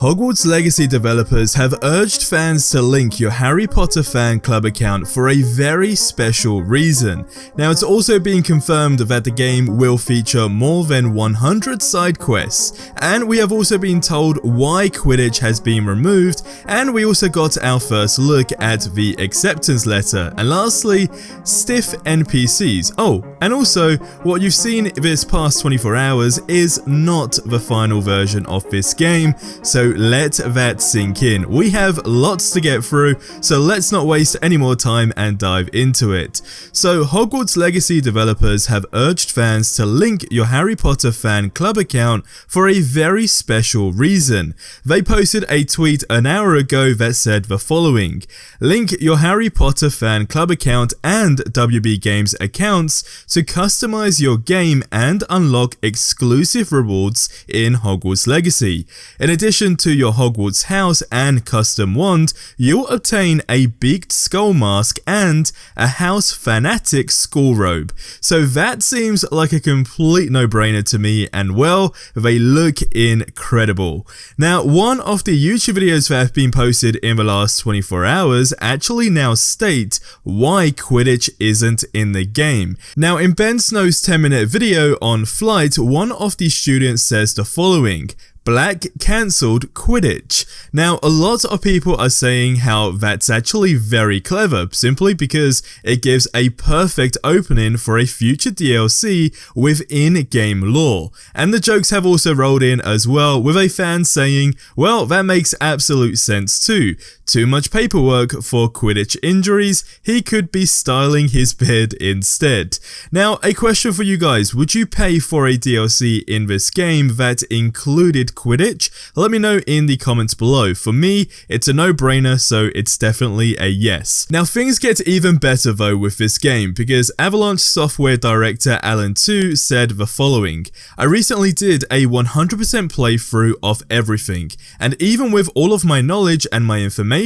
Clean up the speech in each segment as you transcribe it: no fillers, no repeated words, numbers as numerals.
Hogwarts Legacy developers have urged fans to link your Harry Potter fan club account for a very special reason. Now, it's also been confirmed that the game will feature more than 100 side quests, and we have also been told why Quidditch has been removed, and we also got our first look at the acceptance letter, and lastly, Stiff NPCs. Oh, and also, what you've seen this past 24 hours is not the final version of this game, so let that sink in. We have lots to get through, so let's not waste any more time and dive into it. So Hogwarts Legacy developers have urged fans to link your Harry Potter fan club account for a very special reason. They posted a tweet an hour ago that said the following: link your Harry Potter fan club account and WB Games accounts to customize your game and unlock exclusive rewards in Hogwarts Legacy. In addition to your Hogwarts house and custom wand, you'll obtain a beaked skull mask and a house fanatic school robe. So that seems like a complete no-brainer to me, and well, they look incredible. Now, one of the YouTube videos that have been posted in the last 24 hours actually now state why Quidditch isn't in the game. Now, in Ben Snow's 10-minute video on Flight, one of the students says the following: Black cancelled Quidditch. Now, a lot of people are saying how that's actually very clever, simply because it gives a perfect opening for a future DLC with in-game lore. And the jokes have also rolled in as well, with a fan saying, well, that makes absolute sense too. Too much paperwork for Quidditch injuries, he could be styling his beard instead. Now, a question for you guys: would you pay for a DLC in this game that included Quidditch? Let me know in the comments below. For me, it's a no-brainer, so it's definitely a yes. Now, things get even better though with this game, because Avalanche software director Alan Tu said the following: I recently did a 100% playthrough of everything, and even with all of my knowledge and my information,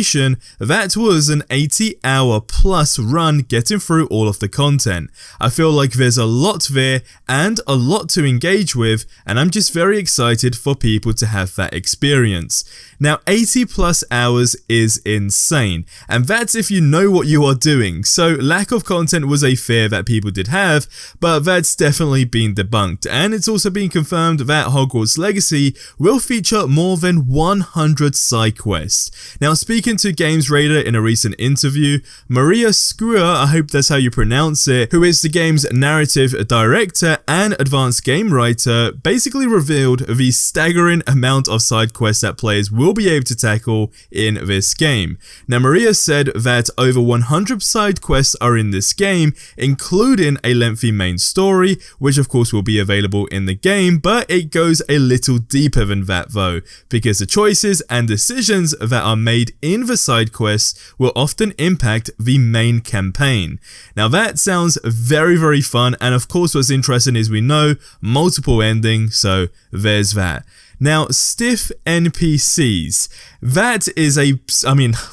that was an 80-hour plus run getting through all of the content. I feel like there's a lot there and a lot to engage with, and I'm just very excited for people to have that experience. Now, 80 plus hours is insane, and that's if you know what you are doing. So lack of content was a fear that people did have, but that's definitely been debunked, and it's also been confirmed that Hogwarts Legacy will feature more than 100 side quests. Now, speaking to Games Radar in a recent interview, Maria Screwer, I hope that's how you pronounce it, who is the game's narrative director and advanced game writer, basically revealed the staggering amount of side quests that players will be able to tackle in this game. Now, Maria said that over 100 side quests are in this game, including a lengthy main story, which of course will be available in the game, but it goes a little deeper than that though, because the choices and decisions that are made in the side quests will often impact the main campaign. Now, that sounds very, very fun, and of course what's interesting is we know multiple endings, so there's that. Now, Stiff NPCs. That is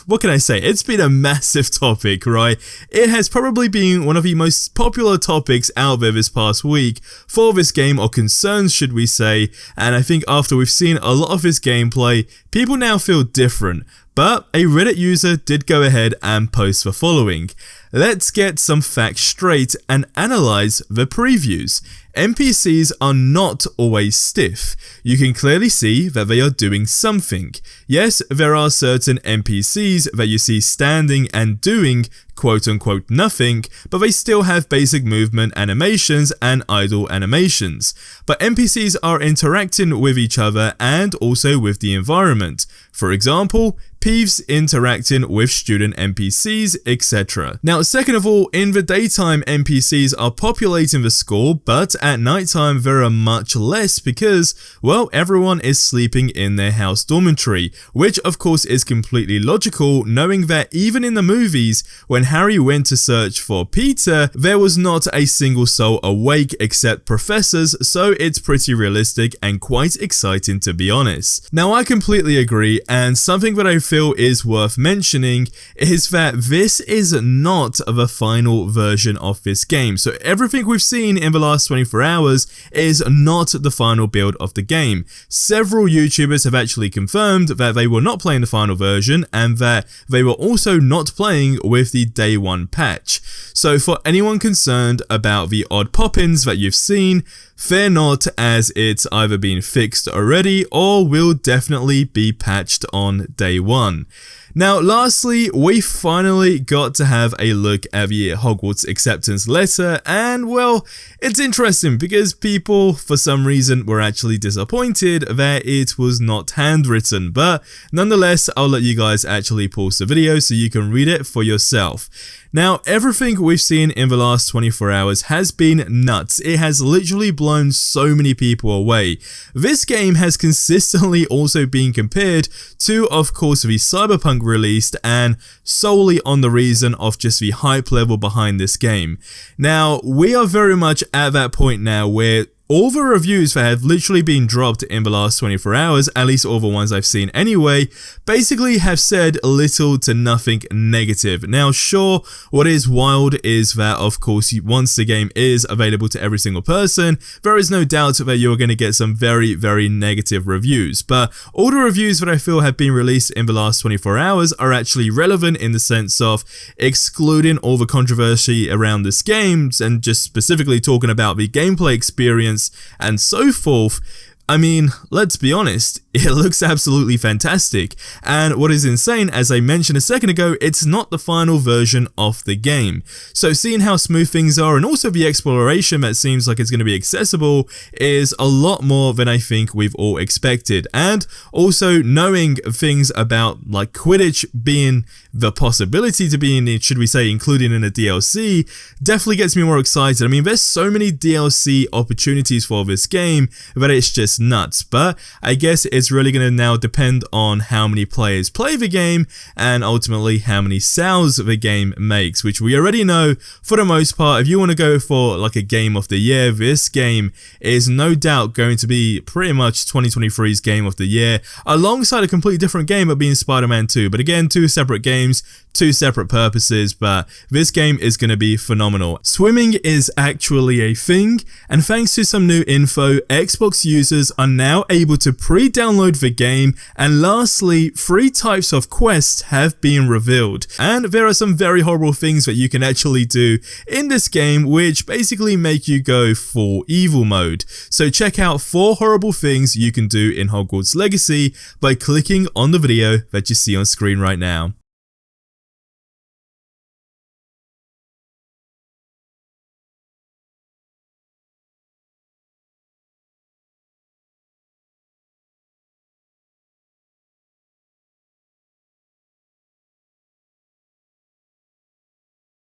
what can I say? It's been a massive topic, right? It has probably been one of the most popular topics out there this past week for this game, or concerns should we say, and I think after we've seen a lot of this gameplay, people now feel different. But a Reddit user did go ahead and post the following: let's get some facts straight and analyze the previews. NPCs are not always stiff. You can clearly see that they are doing something. Yes, there are certain NPCs that you see standing and doing quote-unquote nothing, but they still have basic movement animations and idle animations. But NPCs are interacting with each other and also with the environment. For example, Peeves interacting with student NPCs, etc. Now, second of all, in the daytime NPCs are populating the school, but at nighttime there are much less because, well, everyone is sleeping in their house dormitory, which of course is completely logical, knowing that even in the movies, when Harry went to search for Peter, there was not a single soul awake except professors, so it's pretty realistic and quite exciting to be honest. Now, I completely agree, and something that I've feel is worth mentioning is that this is not the final version of this game. So everything we've seen in the last 24 hours is not the final build of the game. Several YouTubers have actually confirmed that they were not playing the final version and that they were also not playing with the day one patch. So for anyone concerned about the odd pop-ins that you've seen, fear not, as it's either been fixed already or will definitely be patched on day one. Now lastly, we finally got to have a look at the Hogwarts acceptance letter, and well, it's interesting because people for some reason were actually disappointed that it was not handwritten, but nonetheless I'll let you guys actually pause the video so you can read it for yourself. Now, everything we've seen in the last 24 hours has been nuts. It has literally blown so many people away. This game has consistently also been compared to, of course, the Cyberpunk released, and solely on the reason of just the hype level behind this game. Now, we are very much at that point now where all the reviews that have literally been dropped in the last 24 hours, at least all the ones I've seen anyway, basically have said little to nothing negative. Now sure, what is wild is that of course once the game is available to every single person, there is no doubt that you're going to get some very negative reviews, but all the reviews that I feel have been released in the last 24 hours are actually relevant in the sense of excluding all the controversy around this game and just specifically talking about the gameplay experience and so forth. I mean, let's be honest, it looks absolutely fantastic, and what is insane, as I mentioned a second ago, it's not the final version of the game. So seeing how smooth things are and also the exploration that seems like it's going to be accessible is a lot more than I think we've all expected, and also knowing things about like Quidditch being the possibility to be in it, should we say included in a DLC, definitely gets me more excited. I mean, there's so many DLC opportunities for this game that it's just nuts, but I guess it's really going to now depend on how many players play the game and ultimately how many sales the game makes, which we already know for the most part. If you want to go for like a game of the year, this game is no doubt going to be pretty much 2023's game of the year, alongside a completely different game of being Spider-Man 2, but again, two separate games, two separate purposes, but this game is going to be phenomenal. Swimming is actually a thing, and thanks to some new info, Xbox users are now able to pre-download the game, and lastly, 3 types of quests have been revealed, and there are some very horrible things that you can actually do in this game which basically make you go full evil mode. So check out 4 horrible things you can do in Hogwarts Legacy by clicking on the video that you see on screen right now.